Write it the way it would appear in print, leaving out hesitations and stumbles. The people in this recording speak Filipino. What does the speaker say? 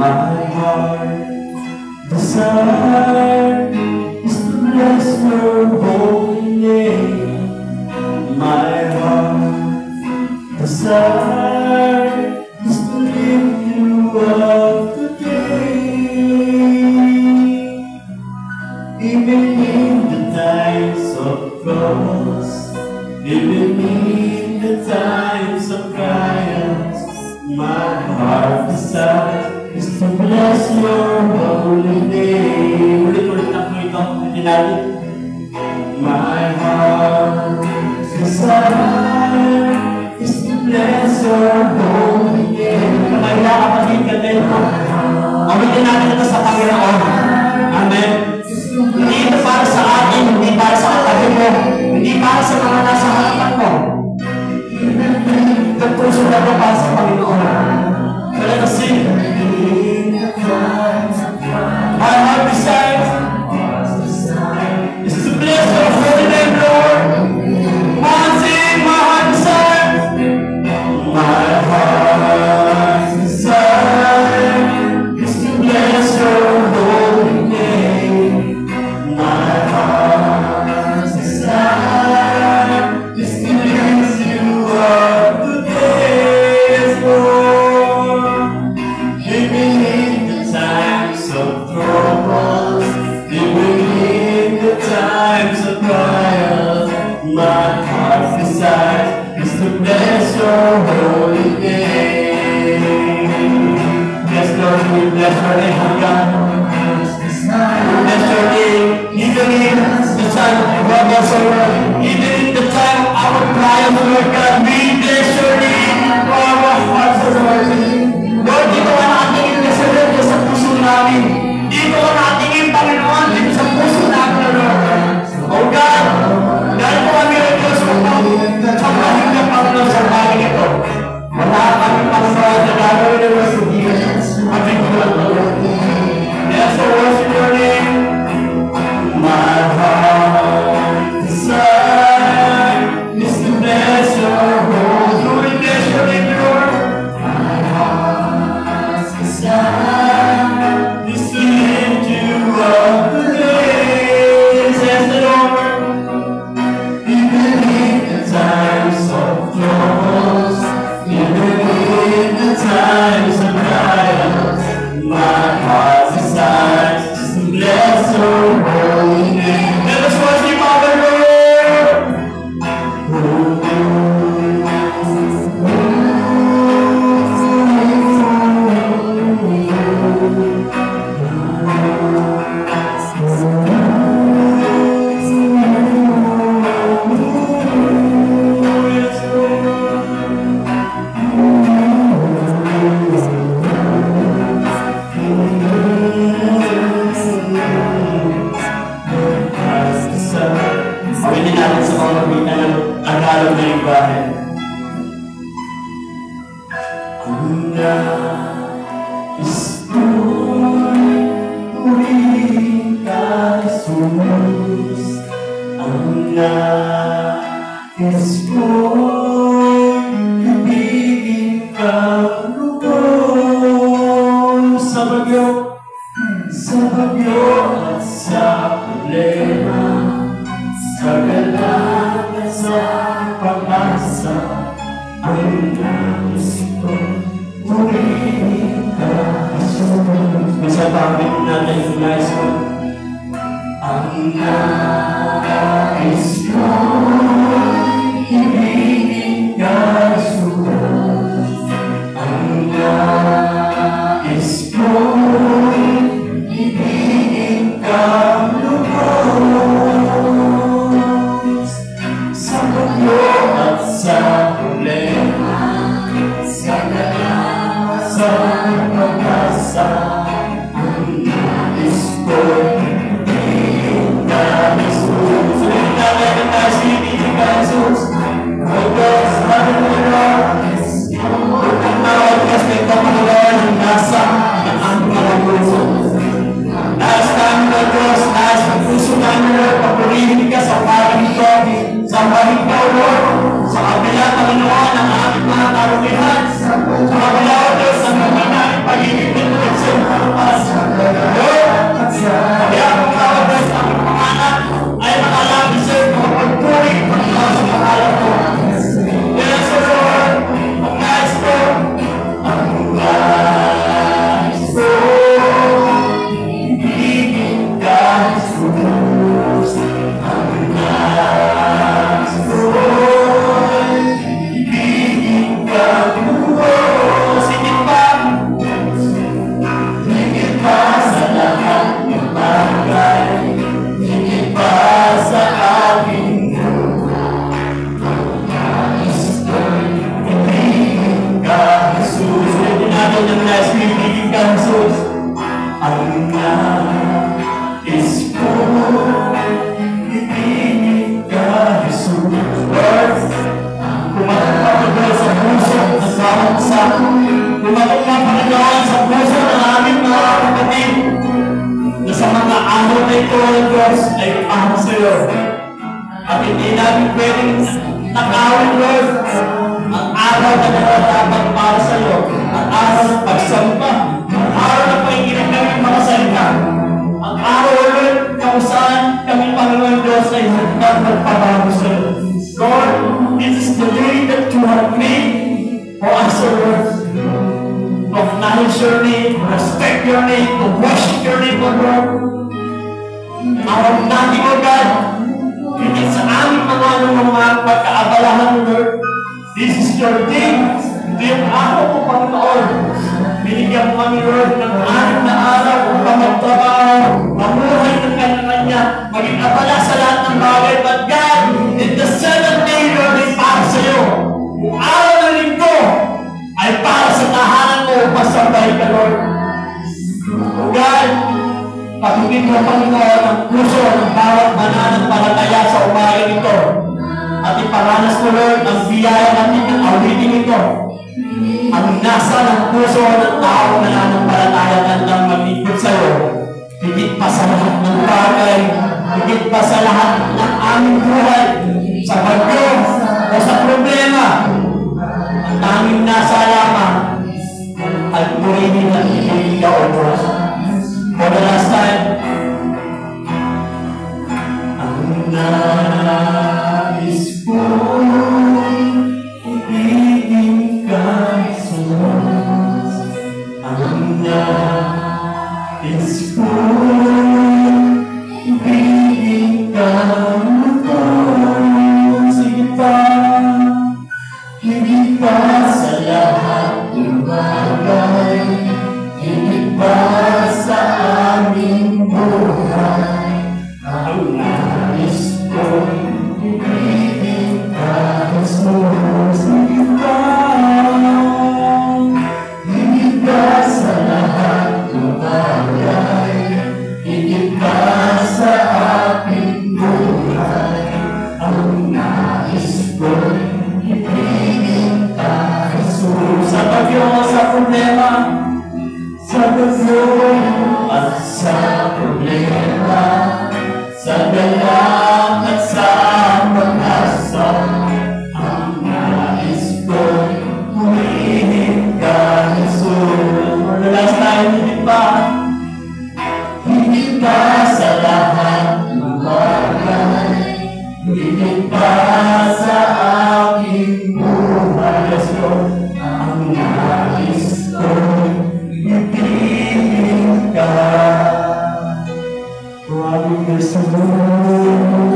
My heart desire is to bless your holy name. My heart desire is to lift you up today. Even in the times of troubles, even in the times of trials, my heart desire is to bless your holy name. Ulit-ulit na po ito. Hindi natin. My heart desire is to bless your holy name. Kaya kapatid ka din po. Gamitin natin ito sa Panginoon. Amen. Hindi ito para sa atin, hindi para sa katabi mo, hindi para sa mga nasa harapan mo. Ito puso na ito para sa Panginoon. Let us sing. My heart desire is to bless your holy name, Lord. One sing, my heart desire. My heart desire is to bless your holy name. My heart desire is to lift you up today, Lord. Even in the times of troubles, even in the times of trials, my heart's desire is to bless your holy name. Yes, Lord, we bless your name, oh God. Bless your name, even in the time of troubles, Lord, even in the time of our trials, Lord God, we bless your name, our hearts, Lord. Lord, dito ka natin ipinasarap sa puso namin. Dito ka natin Panginoon, dito sa puso namin, Lord. Oh God, dahil po kami ang Diyos mo, sampahin ka, Panginoon, sa bagay ito. Wala kami Panginoon na gagawin ng mga sugihan. Ating tulad, Lord. Yes, I worship your name. My heart desire is to bless your holy bless your name, Lord. My heart desire is to lift you up today, says the Lord. Even in the times of troubles, even in the times of trials, my heart desires to bless your holy name. Let us worship our Lord. Pwede natin sa mga pagkita ng Tagalog na yung bahay. Ang nais ko'y purihin ka, Jesus. Ang nais ko'y ibigin ka, lubos. Sa bagyo at sa problema, sa galang at sa pag-asa, ang nais ko, purihin ka, Jesus. Minsan pangit natin yung nais ko. Ang nais ko, ibigin ka, Jesus. Ang nais ko, ibigin ka, lubos. Sa bagyo at sa problema, sa galang at sa pag-asa, ang nais ko, ibigin ka, Jesus. ka, Jesus. Ang nais ko, ibigin ka, Jesus. Lord, kumatok ka, Panginoon, sa puso ng bawat isa. Kumatok ka, Panginoon, sa puso ng aming mga kapatid na sa mga araw na ito, Diyos, ay para sa iyo. At hindi namin pwedeng nakawin, Lord, ang araw na nararapat para sa iyo, ang araw ng pagsamba, ang araw na pakikinig ng mga salita, ang araw, Lord, kung saan kami, Panginoon Diyos, ay magpabago sa iyo. Lord, this is the day that you have made for us, Lord, to acknowledge your name, to respect your name, to worship your name, Lord. Araw natin, O God, hindi sa aming mga pagkaabalahan, Lord. This is your day. Ito yung araw mo, Panginoon. Binigyan mo kami, Lord, ng anim na araw upang magtrabaho, mamuhay ng kanya-kanya, maging abala sa lahat ng bagay. But God, in the seventh day, Lord, ay para sa iyo. Kung araw na linggo ay para sa tahanan mo, pasabay ka, Lord. O God, patugin mo, Panginoon, ang puso ng bawat mananampalataya sa umaga nito. At iparanas mo, Lord, ang biyaya natin ng awitin ito. Ang nasa ng puso ng tao na nananampalataya ng maglingkod sa iyo. Higit pa sa lahat ng bagay, higit pa sa lahat ng aming buhay, sa bagyo o sa problema, ang tanging nasa lamang ay purihin at ibigin ka, O Diyos. For the last time, ang nais ko, ibigin ka, Jesus. Ang nais ko, ibigin ka, Jesus. Higit pa sa lahat ng bagay, higit pa sa aming buhay, ang nais ko, ibigin ka, Jesus. Higit pa sa lahat ng bagay, higit pa sa aking buhay, ang nais ko, ibigin ka, Jesus. Sa bagyo, sa problema, sa bagyo at sa problema, sa galang at sa pag-asa, ang nais ko, humihin ka, Jesus. For the last time, higit pa sa lahat ng bagay, higit pa sa aking buhay, yes, Lord, ang nais ko, ibigin ka. Grabe ka sa Lord.